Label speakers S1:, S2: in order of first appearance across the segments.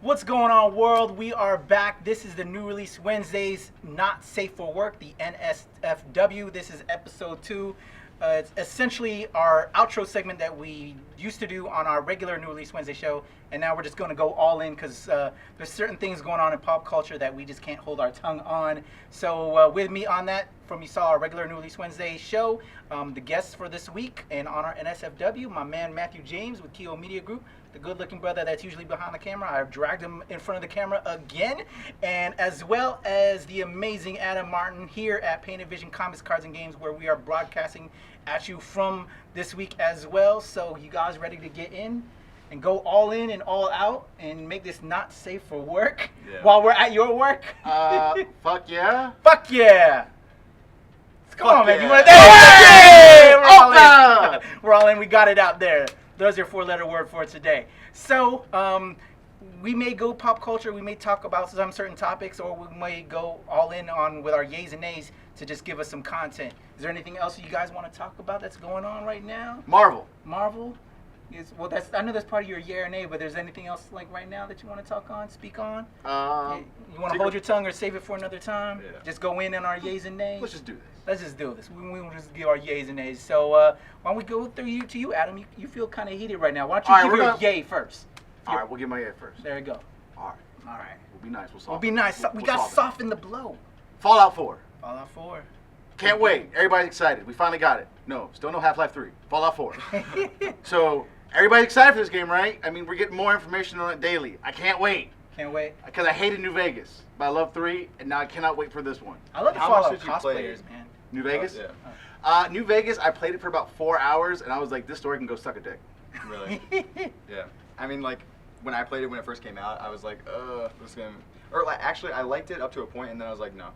S1: What's going on, world? We are back. This is the New Release Wednesdays, Not Safe for Work, the NSFW. This is episode 2. It's essentially our outro segment that we used to do on our regular New Release Wednesday show, and now we're just going to go all in because there's certain things going on in pop culture that we just can't hold our tongue on. So with me on that, from you saw our regular New Release Wednesday show, the guests for this week, and on our NSFW, my man Matthew James with Keywhole Media Group, the good-looking brother that's usually behind the camera. I've dragged him in front of the camera again, and as well as the amazing Adam Martin here at Painted Vision Comics, Cards, and Games, where we are broadcasting at you from this week as well. So you guys ready to get in and go all in and all out and make this not safe for work while we're at your work?
S2: Fuck yeah.
S1: Fuck yeah. Come on, man.
S2: Yeah.
S1: You want to? Hey! We're all in. We got it out there. There's your 4-letter word for today. So, we may go pop culture. We may talk about some certain topics, or we may go all in on with our yays and nays to just give us some content. Is there anything else you guys want to talk about that's going on right now?
S2: Marvel.
S1: Well, I know that's part of your yeah or nay, but there's anything else like right now that you want to talk on, speak on? You want to hold your tongue or save it for another time?
S2: Yeah.
S1: Just go in on our yays and nays?
S2: Let's just do this.
S1: Let's just do this. We will just give our yays and nays. So why don't we go through you to you, Adam? You feel kind of heated right now. Why don't you give your yay first?
S2: All right, we'll give my yay first.
S1: There you go.
S2: All right.
S1: All right.
S2: We'll be nice.
S1: We'll be nice. We got to soften the blow.
S2: Fallout 4.
S1: Fallout 4.
S2: Can't wait. Everybody's excited. We finally got it. No, still no Half-Life 3. Fallout 4. So, everybody's excited for this game, right? I mean, we're getting more information on it daily. I can't wait.
S1: Can't wait.
S2: Because I hated New Vegas, but I love 3, and now I cannot wait for this one.
S1: I love the Fallout cosplayers, man.
S2: New Vegas?
S3: Yeah.
S2: New Vegas, I played it for about 4 hours, and I was like, this story can go suck a dick.
S3: Really? Yeah. I mean, like, when I played it when it first came out, I was like, this game. Or, like, actually, I liked it up to a point, and then I was like, no.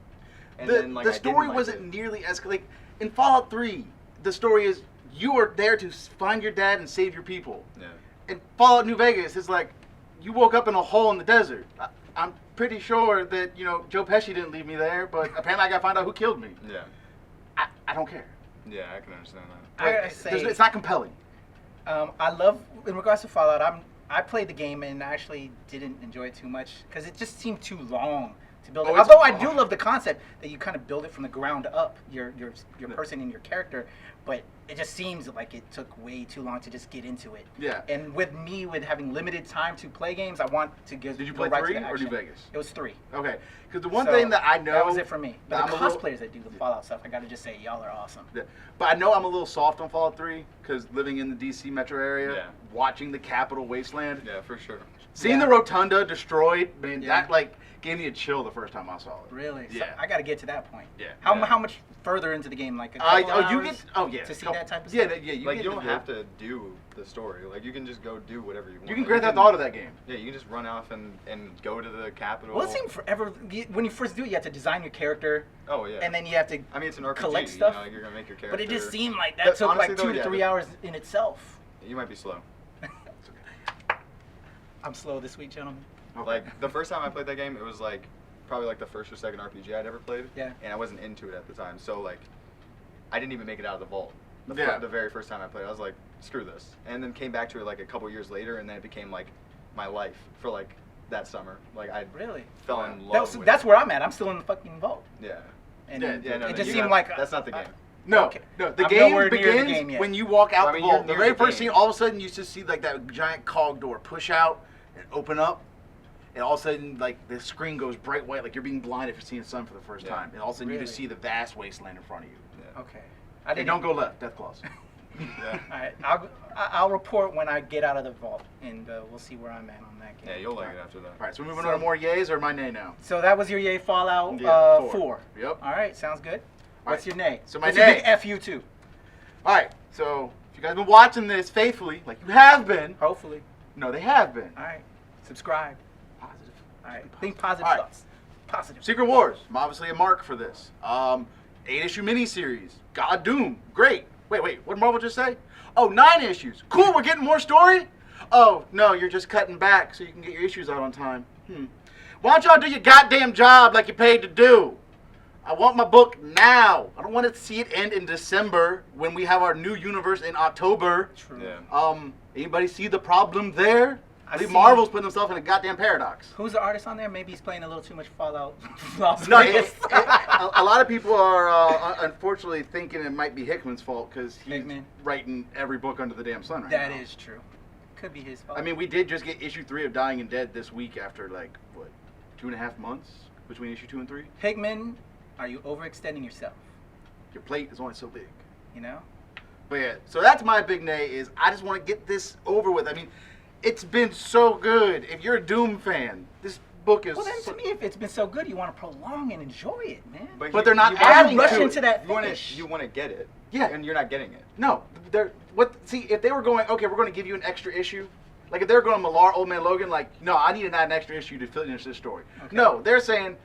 S3: And then, like,
S2: the story wasn't nearly as, like, in Fallout 3, the story is you are there to find your dad and save your people.
S3: Yeah.
S2: In Fallout New Vegas, it's like you woke up in a hole in the desert. I'm pretty sure that, you know, Joe Pesci didn't leave me there, but apparently I got to find out who killed me.
S3: Yeah.
S2: I don't care.
S3: Yeah, I can understand that.
S1: I gotta say,
S2: it's not compelling.
S1: I love, in regards to Fallout, I played the game and I actually didn't enjoy it too much because it just seemed too long to build it. Although I do love the concept that you kind of build it from the ground up, your person and your character, but it just seems like it took way too long to just get into it.
S2: Yeah.
S1: And with having limited time to play games, I want to get.
S2: Did you play
S1: right
S2: 3
S1: to the
S2: or New
S1: action.
S2: Vegas?
S1: It was 3.
S2: Okay. Because the one thing that I know...
S1: That was it for me. But the
S2: I'm
S1: cosplayers that do the Fallout stuff, I gotta just say, y'all are awesome.
S2: Yeah. But I know I'm a little soft on Fallout 3 because living in the D.C. metro area, watching the Capitol wasteland.
S3: Yeah, for sure.
S2: Seeing the Rotunda destroyed, man, that, like, gave me a chill the first time I saw it.
S1: Really?
S2: Yeah.
S1: So I got to get to that point.
S2: Yeah.
S1: How much further into the game? Like a couple hours to see that type of stuff?
S2: Yeah.
S3: You don't have to do the story. Like, you can just go do whatever you want.
S2: You can Grand Theft Auto that game.
S3: Yeah, you can just run off and go to the Capitol.
S1: Well, it seemed forever. When you first do it, you have to design your character.
S3: Oh, yeah.
S1: And then you have to
S3: it's an RPG,
S1: collect stuff.
S3: You know, like, you're going to make your character.
S1: But it just seemed like that took
S3: honestly,
S1: like 2 to 3 hours in itself.
S3: You might be slow.
S1: I'm slow this week, gentlemen.
S3: Okay. Like, the first time I played that game, it was like probably like the first or second RPG I'd ever played.
S1: Yeah.
S3: And I wasn't into it at the time. So, like, I didn't even make it out of the vault. The very first time I played, I was like, screw this. And then came back to it like a couple years later, and then it became like my life for like that summer. Like, I
S1: really
S3: fell in love with
S1: that's where I'm at. I'm still in the fucking vault.
S3: Yeah.
S1: And
S3: it
S1: just seemed like
S3: that's not the game.
S2: No,
S1: okay.
S2: no. The
S1: I'm
S2: game begins when you walk out the vault. The very first scene, all of a sudden, you just see like that giant cog door push out and open up, and all of a sudden, like the screen goes bright white, like you're being blinded for seeing the sun for the first time, and all of a sudden you just see the vast wasteland in front of you.
S3: Yeah.
S1: Okay.
S2: And don't go left. Death claws.
S3: Yeah.
S1: All right. I'll report when I get out of the vault, and we'll see where I'm at on that game.
S3: Yeah, you'll like it after that.
S2: All right. So we're moving on to more yays or my nay now.
S1: So that was your yay Fallout 4.
S2: Yep.
S1: All right. Sounds good. What's your nay?
S2: So my
S1: What's
S2: nay.
S1: your big F you too?
S2: All right. So if you guys have been watching this faithfully, like you have been.
S1: Hopefully.
S2: No, they have been.
S1: All right. Subscribe.
S2: Positive.
S1: All right. Think positive
S2: All right.
S1: thoughts. Positive.
S2: Secret Wars. I'm obviously a mark for this. 8-issue miniseries. God Doom. Great. Wait. What did Marvel just say? Oh, 9 issues. Cool. We're getting more story. Oh no, you're just cutting back so you can get your issues out on time. Why don't y'all do your goddamn job like you're paid to do? I want my book now. I don't want to see it end in December when we have our new universe in October.
S1: True.
S3: Yeah.
S2: Anybody see the problem there? I think Marvel's putting themselves in a goddamn paradox.
S1: Who's the artist on there? Maybe he's playing a little too much Fallout. Las
S2: No,
S1: Vegas.
S2: a lot of people are unfortunately thinking it might be Hickman's fault because he's
S1: Hickman.
S2: writing every book under the damn sun right
S1: That
S2: now.
S1: is true. Could be his fault.
S2: I mean, we did just get issue 3 of Dying and Dead this week after, like, what, 2.5 months between issue 2 and 3?
S1: Hickman, are you overextending yourself?
S2: Your plate is only so big.
S1: You know?
S2: But yeah, so that's my big nay is I just want to get this over with. I mean, it's been so good. If you're a Doom fan, this book is...
S1: Well, then to me, if it's been so good, you want to prolong and enjoy it, man.
S2: But they're not
S1: you
S2: adding
S1: rush
S2: to
S1: into
S2: it.
S1: that
S3: You want
S1: finish.
S3: to you want to get it.
S2: Yeah.
S3: And you're not getting it.
S2: No, see, if they were going, okay, we're going to give you an extra issue, like if they're going Millar, Old Man Logan, like, no, I need to add an extra issue to finish this story.
S1: Okay.
S2: No, they're saying,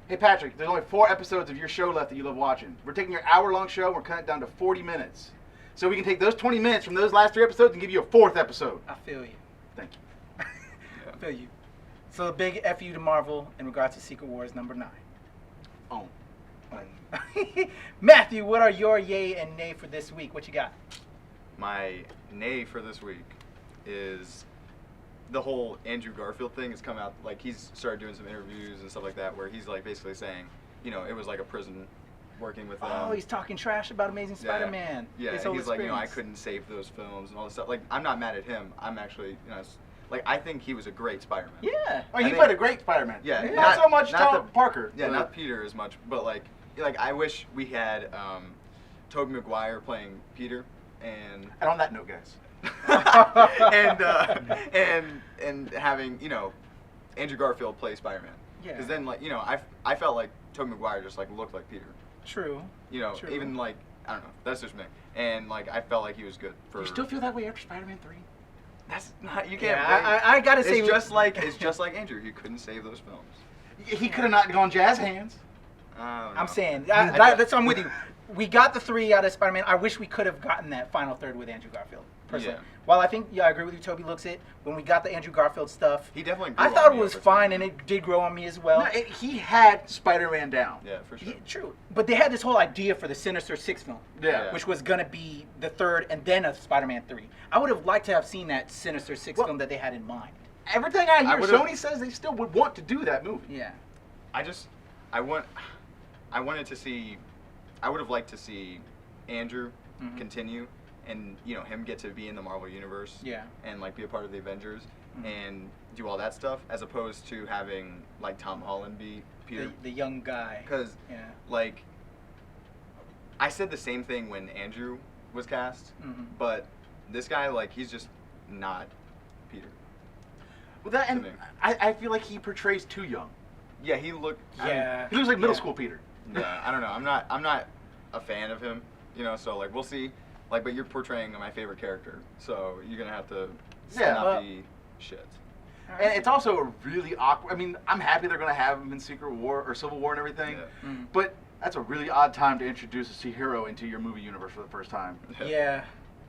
S2: hey, Patrick, there's only 4 episodes of your show left that you love watching. We're taking your hour-long show and we're cutting it down to 40 minutes. So we can take those 20 minutes from those last 3 episodes and give you a 4th episode.
S1: I feel you.
S2: Thank you.
S1: I feel you. So a big FU to Marvel in regards to Secret Wars number 9.
S2: Oh.
S1: Matthew, what are your yay and nay for this week? What you got?
S3: My nay for this week is the whole Andrew Garfield thing has come out. Like, he's started doing some interviews and stuff like that where he's like basically saying, you know, it was like a prison working with them.
S1: Oh, he's talking trash about Amazing Spider-Man.
S3: Yeah,
S1: His
S3: and
S1: whole
S3: he's like, you know, I
S1: experience.
S3: couldn't save those films and all this stuff. Like, I'm not mad at him. I'm actually, you know, like, I think he was a great Spider-Man.
S1: Yeah.
S2: Oh, he
S3: think-
S2: played a great Spider-Man.
S3: Yeah,
S2: Not so much
S3: not
S2: Tom Parker.
S3: Yeah,
S2: but-
S3: not Peter as much, but like I wish we had Tobey Maguire playing Peter, and
S2: And on that note, guys.
S3: and having, you know, Andrew Garfield play Spider-Man.
S1: Yeah.
S3: Because then, like, you know, I felt like Tobey Maguire just like looked like Peter.
S1: True.
S3: You know,
S1: True.
S3: even like, I don't know, that's just me. And like I felt like he was good for.
S2: You still feel that way after Spider-Man 3?
S3: That's not, you can't.
S1: Yeah, I gotta say,
S3: it's just like Andrew. He couldn't save those films.
S2: He could have not gone Jazz hands.
S1: I'm saying that's I'm with you. We got the 3 out of Spider-Man. I wish we could have gotten that final third with Andrew Garfield. Personally,
S3: Yeah.
S1: while I think I agree with you, Toby looks it. When we got the Andrew Garfield stuff,
S3: He definitely.
S1: I
S3: grew
S1: thought
S3: on
S1: it
S3: me
S1: was
S3: over
S1: fine,
S3: time.
S1: and it did grow on me as well.
S2: No, he had Spider-Man down.
S3: Yeah, for sure.
S1: True, but they had this whole idea for the Sinister Six film,
S2: Yeah.
S1: which was gonna be the 3rd and then a Spider-Man 3. I would have liked to have seen that Sinister Six
S2: Well-
S1: film that they had in mind.
S2: Everything I hear,
S3: would've-
S2: Sony says they still would want to do that movie.
S1: Yeah.
S3: I wanted to see. I would have liked to see Andrew
S1: Mhm.
S3: continue, and you know him get to be in the Marvel universe.
S1: Yeah.
S3: And like be a part of the Avengers
S1: Mhm.
S3: and do all that stuff, as opposed to having like Tom Holland be Peter.
S1: The young guy.
S3: Because
S1: Yeah.
S3: like I said the same thing when Andrew was cast,
S1: Mhm.
S3: but this guy, like, he's just not Peter.
S2: Well, that and
S3: To me.
S2: I feel like he portrays too young.
S3: Yeah, he looked.
S1: Yeah.
S2: He looks like middle
S1: Yeah.
S2: school Peter.
S3: Yeah, I don't know. I'm not a fan of him, you know. So like, we'll see. Like, but you're portraying my favorite character, so you're gonna have to
S2: Yeah,
S3: not
S1: well-
S3: be shit.
S2: And it's also a really awkward. I mean, I'm happy they're going to have him in Secret War or Civil War and everything,
S3: Yeah.
S1: Mhm.
S2: but that's a really odd time to introduce a hero into your movie universe for the first time.
S1: Yeah.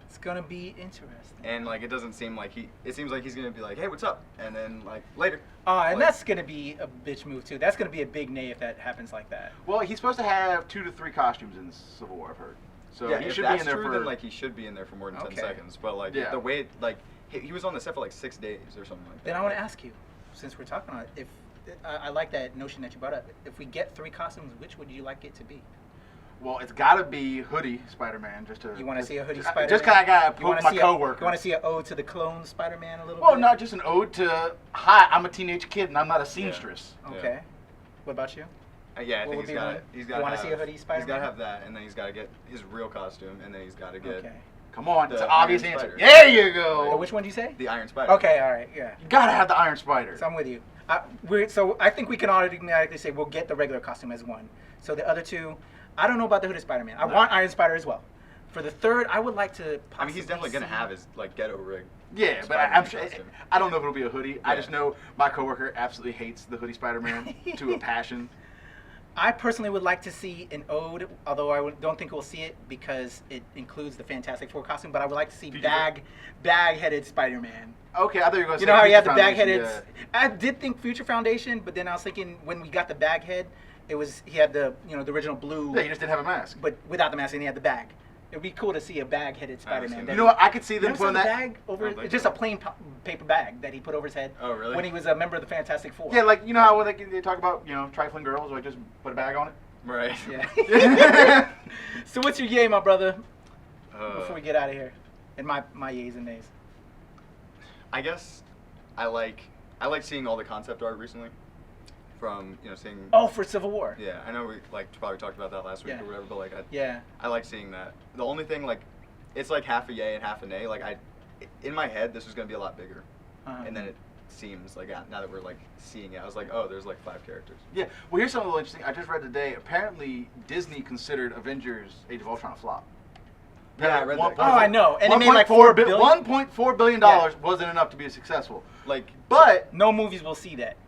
S1: It's gonna be interesting.
S3: And like, it doesn't seem like it seems like he's gonna be like, hey, what's up? And then like later.
S1: And
S3: Like-
S1: that's gonna be a bitch move too. That's gonna be a big nay if that happens like that.
S2: Well, he's supposed to have 2 to 3 costumes in Civil War, I've heard. So
S3: yeah,
S2: he
S3: if
S2: should
S3: that's
S2: be in there
S3: true,
S2: for.
S3: then like he should be in there for more than
S1: Okay.
S3: 10 seconds. But like
S2: Yeah.
S3: the way like he was on the set for like 6 days or something like that.
S1: Then I want to ask you, since we're talking on it, if I like that notion that you brought up. If we get 3 costumes, which would you like it to be?
S2: Well, it's got to be Hoodie Spider-Man just to.
S1: You want to
S2: just-
S1: see a Hoodie
S2: just-
S1: Spider-Man?
S2: Just kind of got to
S1: You wanna
S2: poke my
S1: see
S2: coworker.
S1: You want to see an ode to the clone Spider-Man a little
S2: Well,
S1: bit?
S2: not just an ode to, hi, I'm a teenage kid and I'm not a seamstress.
S1: Okay. What about you?
S3: Yeah, I
S1: What
S3: think
S1: would
S3: he's
S1: be
S3: got
S1: one?
S3: it. He's
S1: You
S3: got.
S1: wanna see a Hoodie
S3: He's
S1: Spider-Man?
S3: got to have that, and then he's got to get his real costume, and then he's got to get
S1: Okay.
S2: Come on, it's
S3: The
S2: an obvious
S3: Iron
S2: answer.
S3: Spider.
S2: There you go.
S1: Which one did you say?
S3: the Iron Spider.
S1: Okay, all right, yeah.
S2: You gotta have the Iron Spider.
S1: So I'm with you. So I think we can automatically say we'll get the regular costume as one. So the other 2, I don't know about the Hooded Spider-Man. I want Iron Spider as well. For the 3rd, I would like to possibly
S3: I mean, he's definitely gonna
S1: see-
S3: have his like ghetto rig.
S2: Yeah, but
S3: Spider-Man
S2: I'm sure.
S3: costume.
S2: I don't know if it'll be a hoodie. I
S3: Yeah.
S2: just know my coworker absolutely hates the Hoodie Spider-Man to a passion.
S1: I personally would like to see an ode, although don't think we'll see it because it includes the Fantastic Four costume. But I would like to see bag-headed Spider-Man.
S2: Okay, I thought you were going to
S1: You
S2: say
S1: know how he had the
S2: Future
S1: bag-headed?
S2: Foundation,
S1: I did think Future Foundation, but then I was thinking when we got the bag head, he had the the original blue,
S2: Yeah, he just didn't have a mask.
S1: but without the mask, and he had the bag. It'd be cool to see a bag-headed Spider-Man.
S2: You know what? I could see
S1: You
S2: them
S1: ever
S2: putting
S1: saw the
S2: that.
S1: bag over?
S3: It's
S1: It's just a plain paper bag that he put over his head.
S3: Oh, really?
S1: When he was a member of the Fantastic Four.
S2: Yeah, like you know how when they talk about trifling girls, like just put a bag on it.
S3: Right.
S1: Yeah. So what's your yay, my brother? Before we get out of here, and my yays and nays.
S3: I guess I like seeing all the concept art recently. From seeing.
S1: Oh, for Civil War.
S3: Yeah, I know we probably talked about that last week
S1: Yeah.
S3: or whatever, but like
S1: Yeah.
S3: I like seeing that. The only thing it's like half a yay and half a nay. Like in my head this was gonna be a lot bigger, and then it seems like now that we're like seeing it, I was like, oh, there's like 5 characters.
S2: Yeah. Well, here's something a little interesting. I just read today. Apparently, Disney considered Avengers: Age of Ultron a flop.
S3: Yeah, I read that.
S1: Oh, I know. And it made like $4 billion.
S2: $1.4 billion wasn't enough to be successful. But
S1: no movies will see that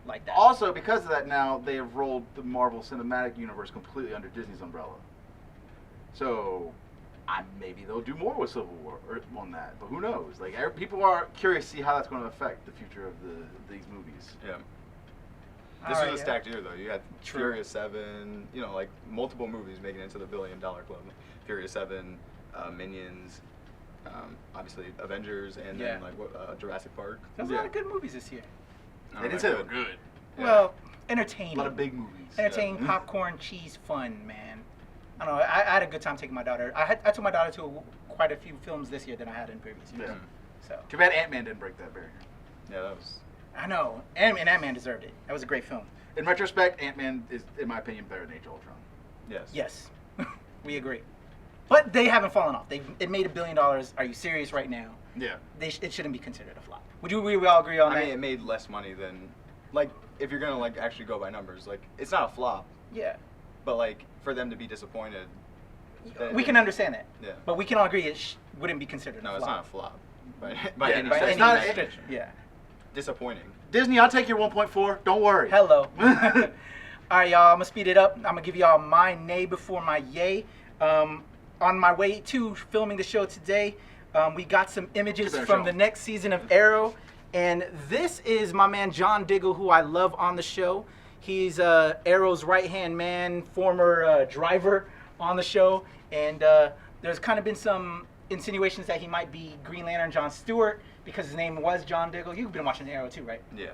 S1: like that.
S2: Also, because of that, now they have rolled the Marvel Cinematic Universe completely under Disney's umbrella. So, maybe they'll do more with Civil War on that, but who knows? Like, people are curious to see how that's going to affect the future of these movies.
S3: Yeah.
S1: All
S3: This
S1: right,
S3: was a stacked year, though. You had
S1: True.
S3: Furious 7, like multiple movies making it into the $1 billion club. Furious 7, Minions, obviously Avengers, and then Jurassic Park.
S1: There's a lot of good movies this year.
S2: They didn't say they were good.
S3: Yeah.
S1: Well, entertaining.
S2: A lot of big movies.
S1: Entertaining, popcorn, cheese, fun, man. I don't know. I had a good time taking my daughter. I took my daughter to quite a few films this year than I had in previous years.
S2: Yeah.
S1: So.
S2: Too bad Ant-Man didn't break that barrier.
S3: Yeah, that was.
S1: I know. And Ant-Man deserved it. That was a great film.
S2: In retrospect, Ant-Man is, in my opinion, better than Age of Ultron.
S3: Yes.
S1: Yes. We agree. But they haven't fallen off. It made $1 billion. Are you serious right now?
S2: Yeah.
S1: It shouldn't be considered a flop. We all agree on that?
S3: I mean, it made less money than, if you're gonna actually go by numbers, it's not a flop.
S1: Yeah.
S3: But for them to be disappointed.
S1: We can understand that.
S3: Yeah.
S1: But we can all agree it wouldn't be considered
S3: No,
S1: a
S3: it's
S1: flop.
S3: not a flop. By any
S1: By
S3: stretch.
S1: any
S2: not-
S1: stretch. Yeah.
S3: Disappointing.
S2: Disney, I'll take your 1.4. Don't worry.
S1: Hello. All right, y'all. I'm going to speed it up. I'm going to give y'all my nay before my yay. On my way to filming the show today, we got some images from the next season of Arrow. And this is my man John Diggle, who I love on the show. He's Arrow's right-hand man, former driver on the show. And there's kind of been some insinuations that he might be Green Lantern John Stewart because his name was John Diggle. You've been watching Arrow too, right?
S3: Yeah.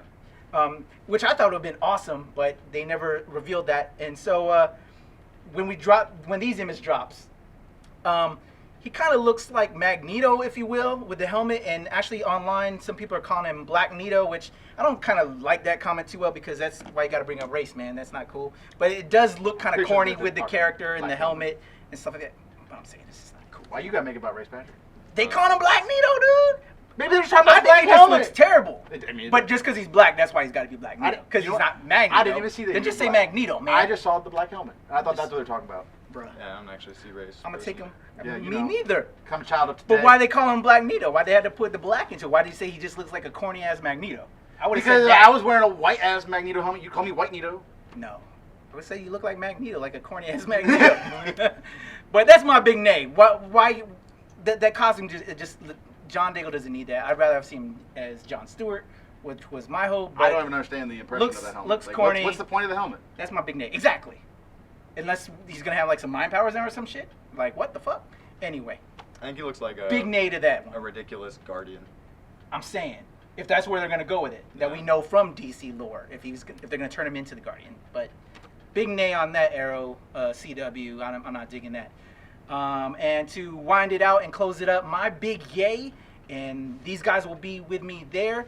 S1: Which I thought would have been awesome, but they never revealed that. And so when these images drops, he kind of looks like Magneto, if you will, with the helmet. And actually online, some people are calling him Black Neato, which I don't kind of like that comment too well because that's why you got to bring up race, man. That's not cool. But it does look kind of corny with the character and the helmet and stuff like that. But I'm saying this is not cool.
S2: Why you gotta make it about race, Patrick?
S1: They call him Black Neato, dude.
S2: Maybe they're just talking about
S1: I
S2: black
S1: think he just
S2: helmet.
S1: looks terrible.
S2: I mean,
S1: But just because he's black, that's why he's got to be Black Neato. Because he's not Magneto.
S2: I didn't even see that.
S1: Then
S2: he
S1: just
S2: was
S1: say
S2: black.
S1: Magneto, man.
S2: I just saw the black helmet. And I thought that's what they're talking about.
S1: Bruh.
S3: Yeah, I don't actually see race.
S1: I'm gonna take him.
S2: Yeah, you
S1: Me
S2: know.
S1: neither.
S2: Come child of today.
S1: But why they call him Black Neato? Why they had to put the black into it? Why did you say he just looks like a corny ass Magneto? I would have said
S2: Because
S1: that.
S2: I was wearing a white ass Magneto helmet. You call me White Neato.
S1: No. I would say you look like Magneto, like a corny ass Magneto. But that's my big name. Why that costume just John Diggle doesn't need that. I'd rather have seen him as John Stewart, which was my hope.
S2: I don't even understand the impression of that helmet.
S1: Looks
S2: Like,
S1: corny.
S2: What's the point of the helmet?
S1: That's my big name. Exactly. Unless he's gonna have like some mind powers in or some shit. Like what the fuck? Anyway,
S3: I think he looks like a
S1: big nay to that
S3: a
S1: one.
S3: ridiculous Guardian.
S1: I'm saying if that's where they're gonna go with it, that we know from DC lore, if they're gonna turn him into the Guardian. But big nay on that Arrow CW. I'm not digging that. And to wind it out and close it up, my big yay, and these guys will be with me there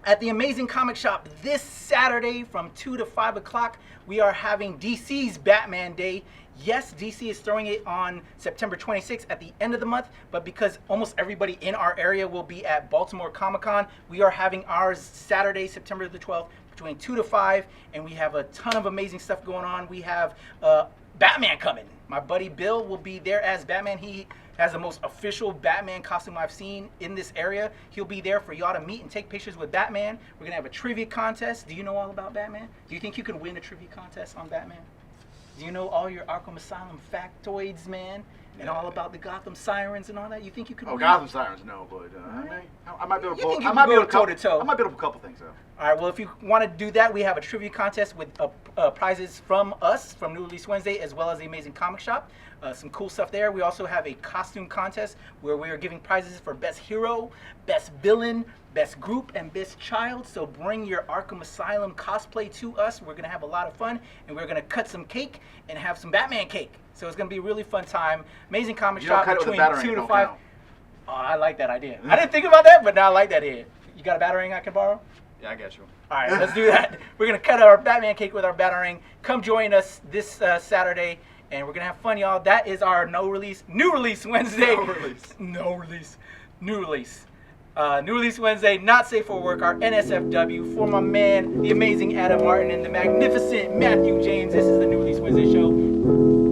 S1: at the Amazing Comic Shop this Saturday from 2 to 5 o'clock. We are having DC's Batman Day. Yes, DC is throwing it on September 26th at the end of the month, but because almost everybody in our area will be at Baltimore Comic-Con, we are having ours Saturday, September the 12th, between 2 to 5, and we have a ton of amazing stuff going on. We have Batman coming. My buddy Bill will be there as Batman. He has the most official Batman costume I've seen in this area. He'll be there for y'all to meet and take pictures with Batman. We're going to have a trivia contest. Do you know all about Batman? Do you think you can win a trivia contest on Batman? Do you know all your Arkham Asylum factoids, man? And all about the Gotham Sirens and all that? You think you could win?
S2: Gotham Sirens, no, but I might be able to
S1: You
S2: pull.
S1: think you
S2: I
S1: can
S2: might be
S1: go
S2: able to
S1: toe-to-toe?
S2: I might be able to pull a couple things though.
S1: All right, well, if you want to do that, we have a trivia contest with prizes from us, from New Release Wednesday, as well as the Amazing Comic Shop. Some cool stuff there. We also have a costume contest where we are giving prizes for Best Hero, Best Villain, Best Group, and Best Child. So bring your Arkham Asylum cosplay to us. We're going to have a lot of fun, and we're going to cut some cake and have some Batman cake. So it's going to be a really fun time. Amazing Comic Shop between 2 to 5. Oh, I like that idea. I didn't think about that, but now I like that idea. You got a Batarang I can borrow?
S3: Yeah, I got you.
S1: All right, let's do that. We're going to cut our Batman cake with our Batarang. Come join us this Saturday, and we're going to have fun, y'all. That is our New Release Wednesday. New Release Wednesday, not safe for work, our NSFW. For my man, the amazing Adam Martin and the magnificent Matthew James, this is the New Release Wednesday show.